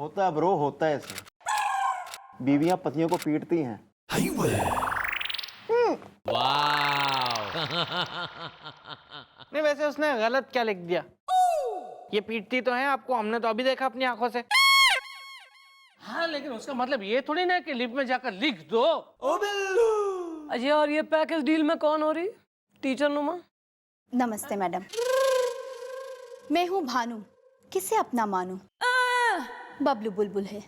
होता है ब्रो, होता है ऐसे। बीवियां पतियों को पीटती हैं। नहीं वैसे उसने गलत क्या लिख दिया? ये पीटती तो है आपको, हमने तो अभी देखा अपनी आंखों से। हाँ लेकिन उसका मतलब ये थोड़ी ना कि लिफ्ट में जाकर लिख दो। ओ बिल्लू। अजय, और ये पैकेज डील में कौन हो रही? टीचर नुमा। नमस्ते मैडम, मैं हूँ भानु, किसे अपना मानू? बबलू बुलबुल है।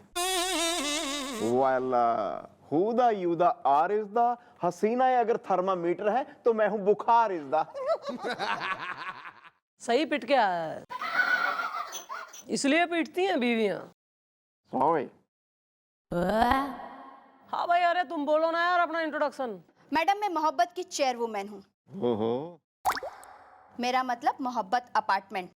वाला हुदा युदा आरिज़दा, हसीना है अगर थर्मामीटर है तो मैं हूं बुखार इज़दा। सही पिट के आया है, इसलिए पीटती हैं बीवियां। सॉरी। हाँ भाई, अरे तुम बोलो ना यार अपना इंट्रोडक्शन। मैडम मैं मोहब्बत की चेयरवुमैन हूँ। ओहो। मेरा मतलब मोहब्बत अपार्टमेंट।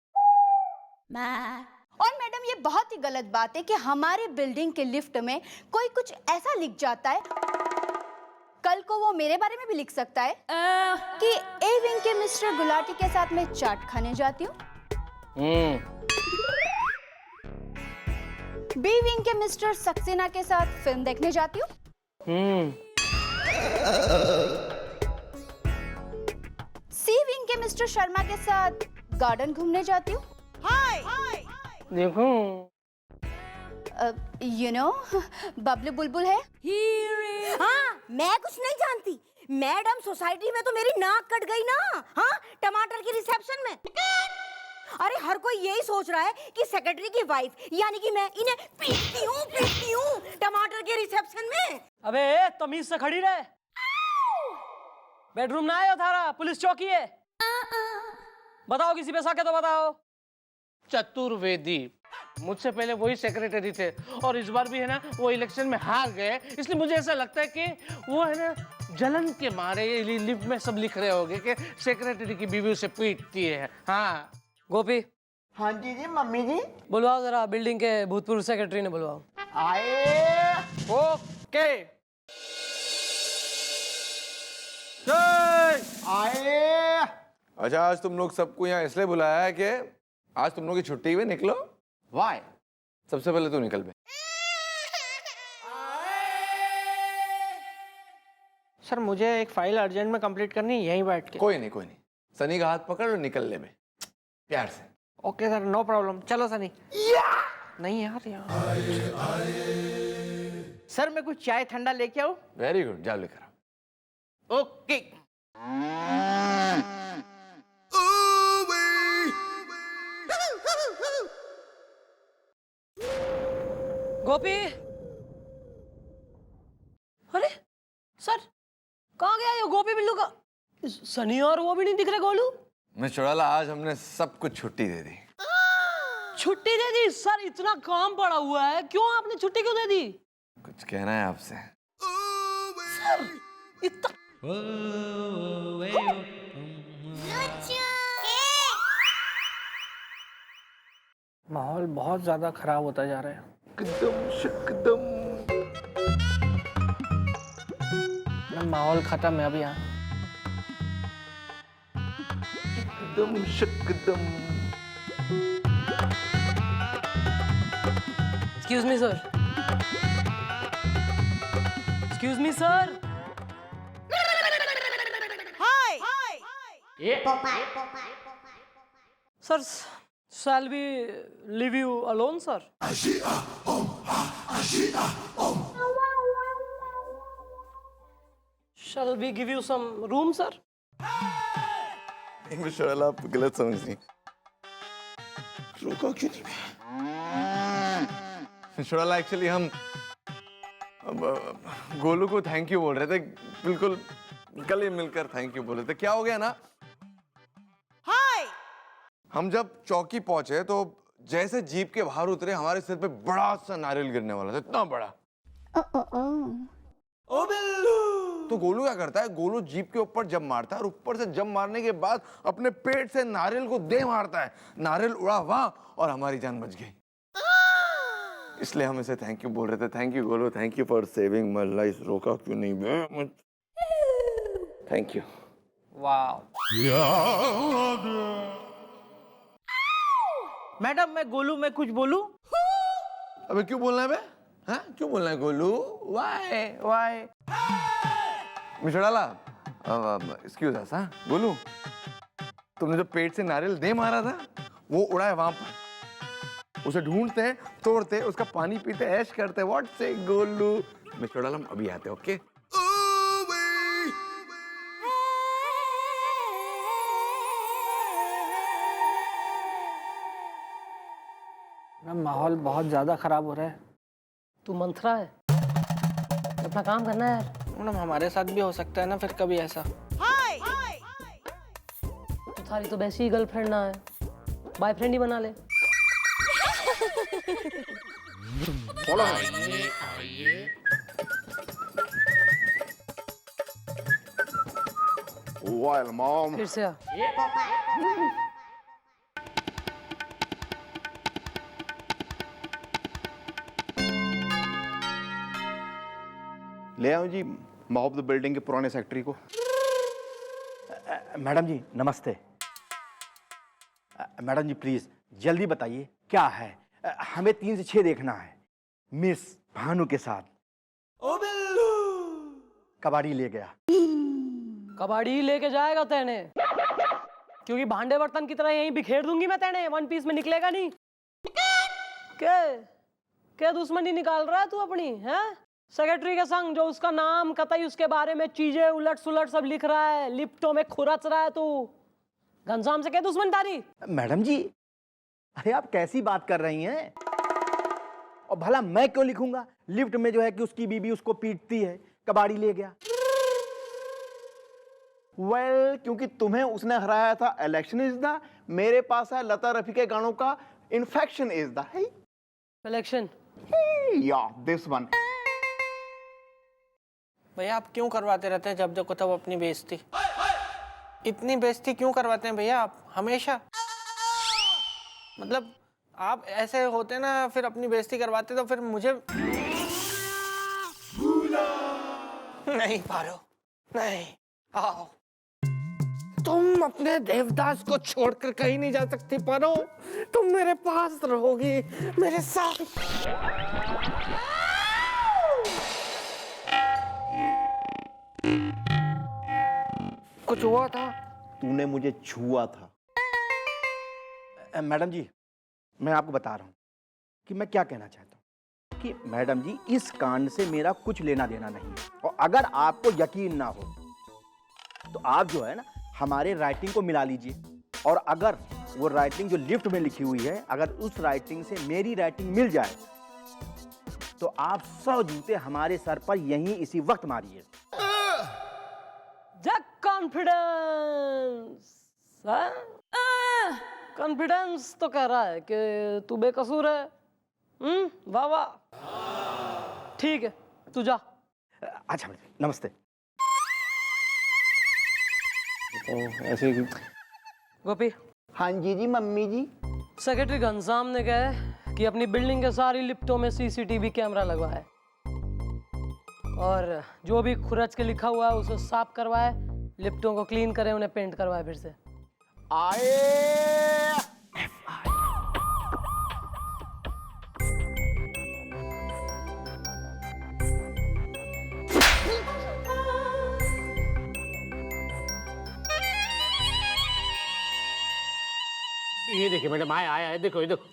और मैडम ये बहुत ही गलत बात है कि हमारे बिल्डिंग के लिफ्ट में कोई कुछ ऐसा लिख जाता है, कल को वो मेरे बारे में भी लिख सकता है कि ए विंग के मिस्टर गुलाटी के साथ मैं चाट खाने जाती हूँ, बी विंग के मिस्टर सक्सेना के साथ फिल्म देखने जाती हूँ, सी विंग के मिस्टर शर्मा के साथ गार्डन घूमने जाती हूँ। देखो यू नो बबलू बुलबुल है। हाँ, मैं कुछ नहीं जानती मैडम, सोसाइटी में तो मेरी नाक कट गई ना। हाँ, टमाटर की रिसेप्शन में। अरे हर कोई यही सोच रहा है कि सेक्रेटरी की वाइफ यानी कि मैं इन्हें पीटती हूँ टमाटर के रिसेप्शन में। अबे तमीज से खड़ी रहे। बेडरूम ना आए हो थारा, पुलिस चौकी है। बताओ किसी पे शक है तो बताओ। चतुर्वेदी, मुझसे पहले वही सेक्रेटरी थे और इस बार भी है ना वो इलेक्शन में हार गए, इसलिए मुझे ऐसा लगता है कि वो है ना जलन के मारे लिफ्ट में सब लिख रहे होंगे कि सेक्रेटरी की बीवी उसे पीटती है। हाँ गोपी, हाँ जी जी मम्मी जी। बुलवाओ जरा बिल्डिंग के भूतपूर्व सेक्रेटरी ने बुलवाओ। आए। ओके। आए। अच्छा, आज तुम लोग सबको यहाँ इसलिए बुलाया है कि आज तुम लोग की छुट्टी हुई, निकलो। वाई? सबसे पहले तू निकल बे। सर मुझे एक फाइल अर्जेंट में कंप्लीट करनी है, यहीं बैठ के। कोई नहीं, सनी का हाथ पकड़ और निकल ले बे, प्यार से। Okay sir, no problem. चलो सनी। नहीं यार सर मैं कुछ चाय ठंडा लेके आऊं? वेरी गुड, जाओ लेकर आओ। ओके। गोपी, अरे सर कहाँ गया ये गोपी बिल्लू का? सनी और वो भी नहीं दिख रहे। गोलू मैं चुड़ैला, आज हमने सबको छुट्टी दे दी। छुट्टी दे दी? सर इतना काम पड़ा हुआ है, क्यों आपने छुट्टी क्यों दे दी? कुछ कहना है आपसे? सर इतना माहौल बहुत ज्यादा खराब होता जा रहा है। एकदम शकदम। माहौल खत्म है अभी यहाँ। एकदम शकदम। Excuse me sir, excuse me sir. Sir shall we leave you alone sir? Shall we give you some room sir? नहीं चुड़ैला, आप गलत समझ रही। रुको क्यों नहीं? चुड़ैला एक्चुअली हम गोलू को थैंक यू बोल रहे थे, बिल्कुल गले मिलकर थैंक यू बोल रहे थे। क्या हो गया ना, हम जब चौकी पहुंचे तो जैसे जीप के बाहर उतरे हमारे सिर पे बड़ा सा नारियल गिरने वाला था, इतना बड़ा। ओ बिल्लू। तो गोलू क्या करता है, गोलू जीप के ऊपर जंप मारता है और ऊपर से जंप मारने के बाद अपने पेट से नारियल को दे मारता है। नारियल उड़ा वहां और हमारी जान बच गई। इसलिए हम इसे थैंक यू बोल रहे थे। Thank you Golu, thank you for saving my life. रोका क्यों नहीं बे? Thank you. वाह। मैडम मैं गोलू, मैं कुछ बोलूं? अबे क्यों बोलना है बे? हाँ क्यों बोलना है गोलू? वाई मिस्टर डाला, एक्सक्यूज अस, हाँ गोलू, तुमने जो पेट से नारियल दे मारा था वो उड़ा है वहां पर। उसे ढूंढते हैं, तोड़ते, उसका पानी पीते, ऐश करते। व्हाट से गोलू? मिस्टर डाला, हम अभी आते हैं, ओके? माहौल बहुत ज्यादा खराब हो रहा है। तू मंथरा है, अपना काम करना है यार। मैडम हमारे साथ भी हो सकता है ना फिर कभी ऐसा। तुम्हारी तो वैसी ही गर्लफ्रेंड ना है, बॉयफ्रेंड ही बना ले। Well, mom. फिर से आ। ले आऊं जी मोहब्बत बिल्डिंग के पुराने सेक्रेटरी को। मैडम जी नमस्ते। मैडम जी प्लीज जल्दी बताइए क्या है। हमें 3 से 6 देखना है मिस भानु के साथ। ओ बिल्लू कबाड़ी ले गया। कबाड़ी लेके जाएगा तेने, क्योंकि भांडे बर्तन की तरह यहीं बिखेर दूंगी मैं तेने, 1 पीस में निकलेगा नहीं। क्या दुश्मनी निकाल रहा है तू अपनी, हैं? सेक्रेटरी के संग जो उसका नाम कतई उसके बारे में चीजें उलट सुलट सब लिख रहा है, लिफ्टों में खुरच रहा है तू। घनश्याम से क्या दुश्मन तारी? मैडम जी अरे आप कैसी बात कर रही हैं? और भला मैं क्यों लिखूंगा लिफ्ट में जो है कि उसकी बीबी उसको पीटती है, कबाड़ी ले गया। वेल क्योंकि तुम्हें उसने हराया था इलेक्शन इज द, मेरे पास है लता रफी के गानों का इन्फेक्शन इज द। इलेक्शन या दिस वन। भैया आप क्यों करवाते रहते हैं जब देखो तब अपनी बेइज्जती? इतनी बेइज्जती क्यों करवाते हैं भैया आप हमेशा? मतलब आप ऐसे होते ना फिर अपनी बेइज्जती करवाते तो फिर मुझे नहीं पारो, नहीं आओ। तुम अपने देवदास को छोड़कर कहीं नहीं जा सकती पारो, तुम मेरे पास रहोगी, मेरे साथ। कुछ हुआ था? तूने मुझे छुआ था। मैडम जी मैं आपको बता रहा हूं कि मैं क्या कहना चाहता हूं कि मैडम जी इस कांड से मेरा कुछ लेना देना नहीं है। और अगर आपको यकीन ना हो तो आप जो है ना हमारे राइटिंग को मिला लीजिए, और अगर वो राइटिंग जो लिफ्ट में लिखी हुई है अगर उस राइटिंग से मेरी राइटिंग मिल जाए तो आप 100 जूते हमारे सर पर यहीं इसी वक्त मारिए। जग कॉन्फिडेंस। कॉन्फिडेंस तो कह रहा है कि तू बेकसूर है। वाह वाह, ठीक है तू जा। अच्छा नमस्ते। ऐसे गोपी, हाँ जी मम्मी जी। सेक्रेटरी घनश्याम ने कहा है कि अपनी बिल्डिंग के सारी लिफ्टों में सीसीटीवी कैमरा लगवाए और जो भी खुरच के लिखा हुआ है उसे साफ करवाए, लिफ्टों को क्लीन करे, उन्हें पेंट करवाए फिर से। आए ये देखिए मैडम, आया आया, देखो ये देखो।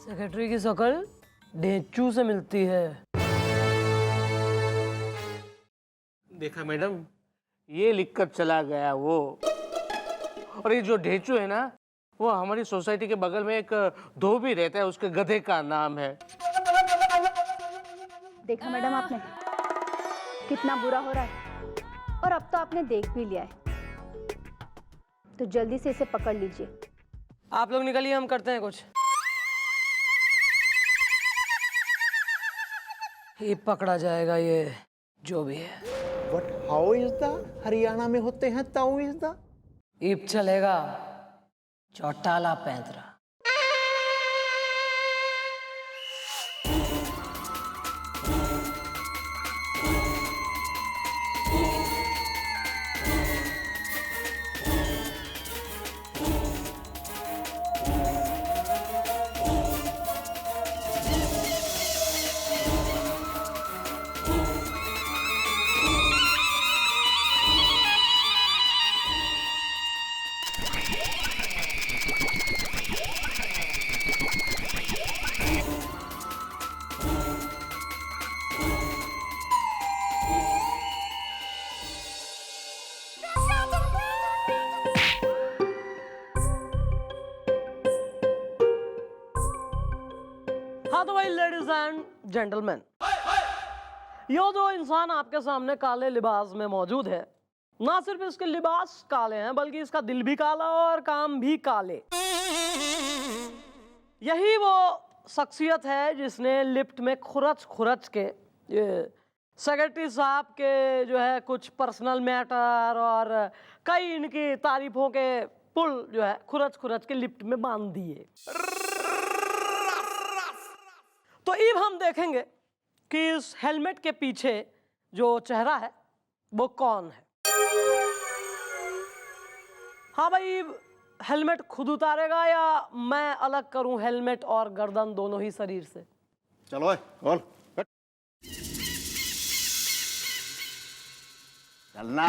सेक्रेटरी की शक्ल ढेंचू से मिलती है। देखा मैडम, ये लिखकर चला गया वो। और ये जो ढेंचू है ना, वो हमारी सोसाइटी के बगल में एक धोबी रहता है, उसके गधे का नाम है। देखा मैडम आपने कितना बुरा हो रहा है, और अब तो आपने देख भी लिया है, तो जल्दी से इसे पकड़ लीजिए। आप लोग निकलिए, हम करते हैं कुछ। ये पकड़ा जाएगा ये। जो भी है। What? How is the? Haryana में होते हैं ताऊ is the? ईब चलेगा चौटाला पैंतरा। हाँ तो भाई लेडीज एंड जेंटलमैन, यो जो इंसान आपके सामने काले लिबास में मौजूद है, ना सिर्फ इसके लिबास काले हैं बल्कि इसका दिल भी काला और काम भी काले। यही वो शख्सियत है जिसने लिफ्ट में खुरच खुरच के सेक्रेटरी साहब के जो है कुछ पर्सनल मैटर और कई इनकी तारीफों के पुल जो है खुरच खुरच के लिफ्ट में बांध दिए। तो अब हम देखेंगे कि इस हेलमेट के पीछे जो चेहरा है वो कौन है। हाँ भाई, हेलमेट खुद उतारेगा या मैं अलग करूं हेलमेट और गर्दन दोनों ही शरीर से? चलो बोल चलना।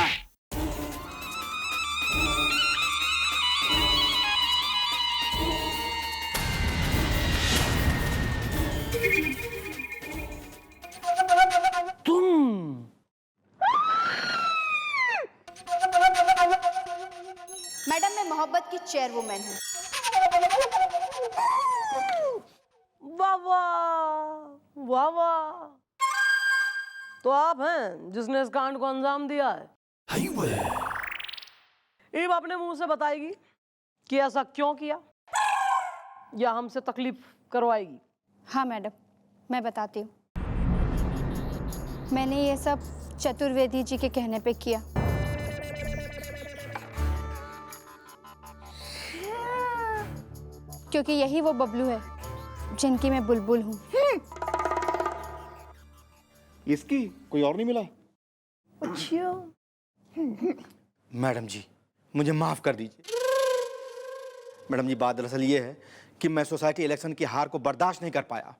मैडम मैं मोहब्बत की चेयरवुमन हूँ। वाह वाह वाह वाह, तो आप हैं जिसने इस कांड को अंजाम दिया है। ईब अपने मुंह से बताएगी कि ऐसा क्यों किया या हमसे तकलीफ करवाएगी। हाँ मैडम, मैं बताती हूँ। मैंने ये सब चतुर्वेदी जी के कहने पे किया। क्योंकि यही वो बबलू है जिनकी मैं बुलबुल हूँ। इसकी कोई और नहीं मिला? अच्छा, मैडम जी मुझे माफ कर दीजिए। मैडम जी बात दरअसल ये है कि मैं सोसाइटी इलेक्शन की हार को बर्दाश्त नहीं कर पाया,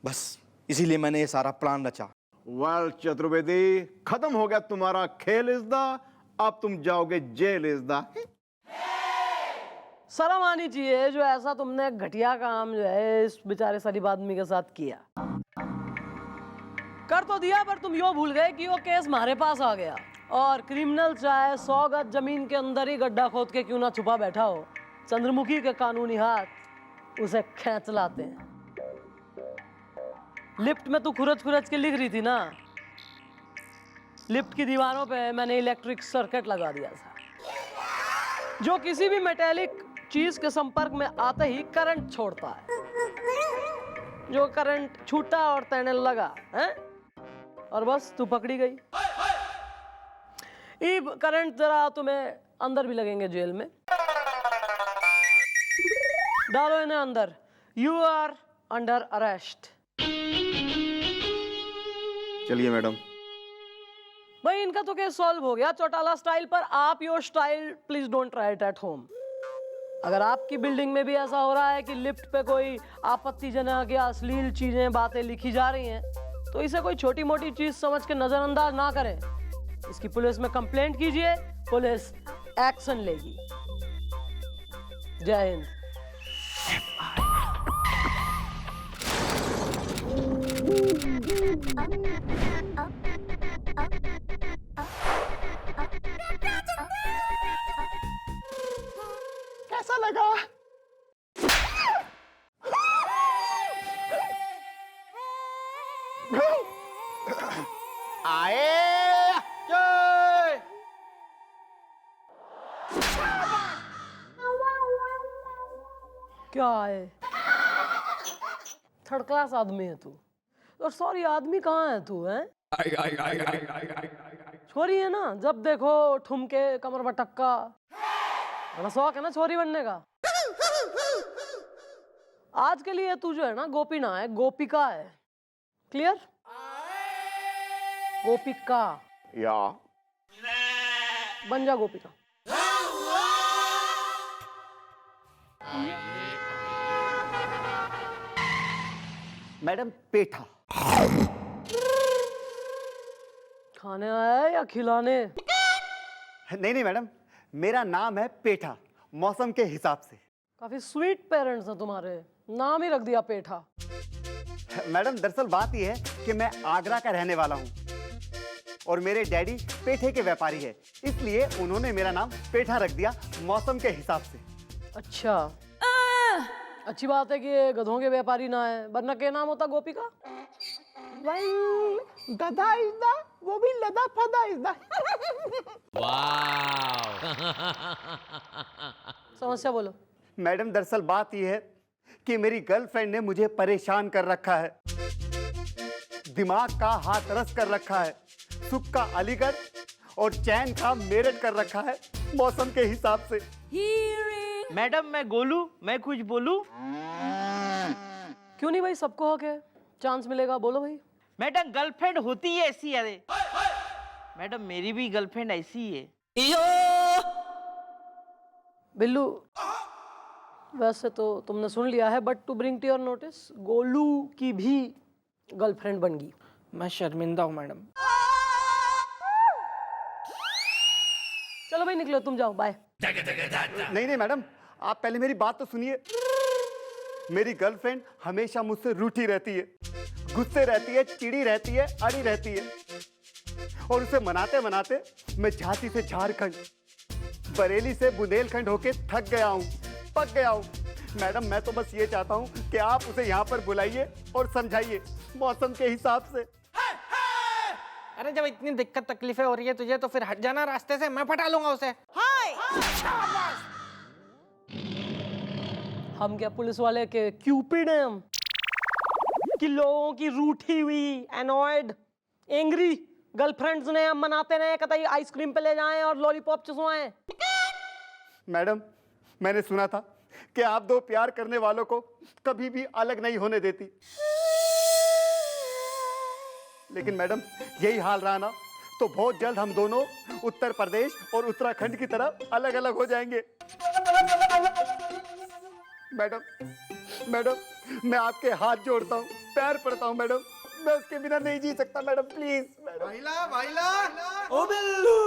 बस इसीलिए मैंने ये सारा प्लान रचा। वेल चतुर्वेदी, खत्म हो गया तुम्हारा खेल इस दा, अब तुम जाओगे जेल इस दा। शर्म आनी चाहिए जो ऐसा तुमने घटिया काम जो है इस बेचारे शरीफ आदमी के साथ किया। कर तो दिया पर तुम यो भूल गए कि वो केस हमारे पास आ गया और क्रिमिनल चाहे 100 गज जमीन के अंदर ही गड्ढा खोद के क्यों ना छुपा बैठा हो, चंद्रमुखी के कानूनी हाथ उसे खींच लाते हैं। लिफ्ट में तू खुरच खुरच के लिख रही थी ना, लिफ्ट की दीवारों पे मैंने इलेक्ट्रिक सर्किट लगा दिया था जो किसी भी मेटेलिक चीज के संपर्क में आते ही करंट छोड़ता है। जो करंट छूटा और तेने लगा है और बस तू पकड़ी गई। इब करंट जरा तुम्हें अंदर भी लगेंगे जेल में। डालो इन्हें अंदर। You are under arrest. चलिए मैडम। भाई इनका तो केस सॉल्व हो गया चौटाला स्टाइल पर। आप your style please don't try it at home. अगर आपकी बिल्डिंग में भी ऐसा हो रहा है कि लिफ्ट पे कोई आपत्तिजनक या अश्लील चीजें बातें लिखी जा रही हैं तो इसे कोई छोटी मोटी चीज समझ के नजरअंदाज ना करें। इसकी पुलिस में कंप्लेंट कीजिए, पुलिस एक्शन लेगी। जय हिंद। कैसा लगा? आए जय। क्या है? थर्ड क्लास आदमी है तू। और सॉरी, आदमी कहाँ है तू? है छोरी है ना, जब देखो ठुमके कमर बटक्का, बड़ा शौक है ना छोरी बनने का। आज के लिए तू जो है ना गोपी ना है, गोपिका है। क्लियर? गोपिका या बन जा गोपिका। मैडम पेठा। खाने आया है या खिलाने? नहीं नहीं मैडम, मेरा नाम है पेठा, मौसम के हिसाब से। काफी स्वीट पेरेंट्स हैं तुम्हारे, नाम ही रख दिया पेठा। मैडम दरअसल बात यह है कि मैं आगरा का रहने वाला हूँ और मेरे डैडी पेठे के व्यापारी है, इसलिए उन्होंने मेरा नाम पेठा रख दिया मौसम के हिसाब से। अच्छा, अच्छी बात है कि ये गधों के व्यापारी ना है, वरना क्या नाम होता गोपिका? गधा इज द, वो भी लदा फदा इज द। समस्या बोलो। मैडम दरअसल बात यह है कि मेरी गर्लफ्रेंड ने मुझे परेशान कर रखा है, दिमाग का हाथ रस कर रखा है, सुख का अलीगढ़ और चैन का मेरठ कर रखा है मौसम के हिसाब से। मैडम मैं गोलू, मैं कुछ बोलूं? क्यों नहीं भाई, सबको हक है, चांस मिलेगा, बोलो भाई। मैडम गर्लफ्रेंड होती है ऐसी, अरे मैडम मेरी भी गर्लफ्रेंड ऐसी ही है। बिल्लू, वैसे तो तुमने सुन लिया है, but to bring to your notice, Golu की भी गर्लफ्रेंड बन गई। मैं शर्मिंदा हूँ मैडम। चलो भाई निकलो, तुम जाओ, बाय। नहीं नहीं मैडम, आप पहले मेरी बात तो सुनिए। मेरी गर्लफ्रेंड हमेशा मुझसे रूठी रहती है, गुस्से रहती है, चिड़ी रहती है, अड़ी रहती है, और उसे मनाते मनाते मैं झांसी से झारखंड, बरेली से बुंदेलखंड होके थक गया हूँ, पक गया हूँ। मैडम मैं तो बस ये चाहता हूँ कि आप उसे यहाँ पर बुलाइए और समझाइए मौसम के हिसाब से। अरे जब इतनी दिक्कत तकलीफें हो रही है तुझे, तो फिर हट जाना रास्ते से, मैं पटा लूंगा उसे। हम क्या पुलिस वाले के क्यूपिड हैं हम, कि लोगों की रूठी हुई, एनॉयड, एंग्री गर्लफ्रेंड्स ने हम मनाते रहे, कतई आइसक्रीम पे ले जाएं और लॉलीपॉप चुसवाएं। मैडम मैंने सुना था कि आप दो प्यार करने वालों को कभी भी अलग नहीं होने देती, लेकिन मैडम यही हाल रहा ना तो बहुत जल्द हम दोनों उत्तर प्रदेश और उत्तराखंड की तरह अलग अलग हो जाएंगे। मैडम मैडम मैं आपके हाथ जोड़ता हूँ, पैर पड़ता हूँ मैडम, मैं उसके बिना नहीं जी सकता मैडम, प्लीज मैडम। भाईला भाईला ओ बिल्लू,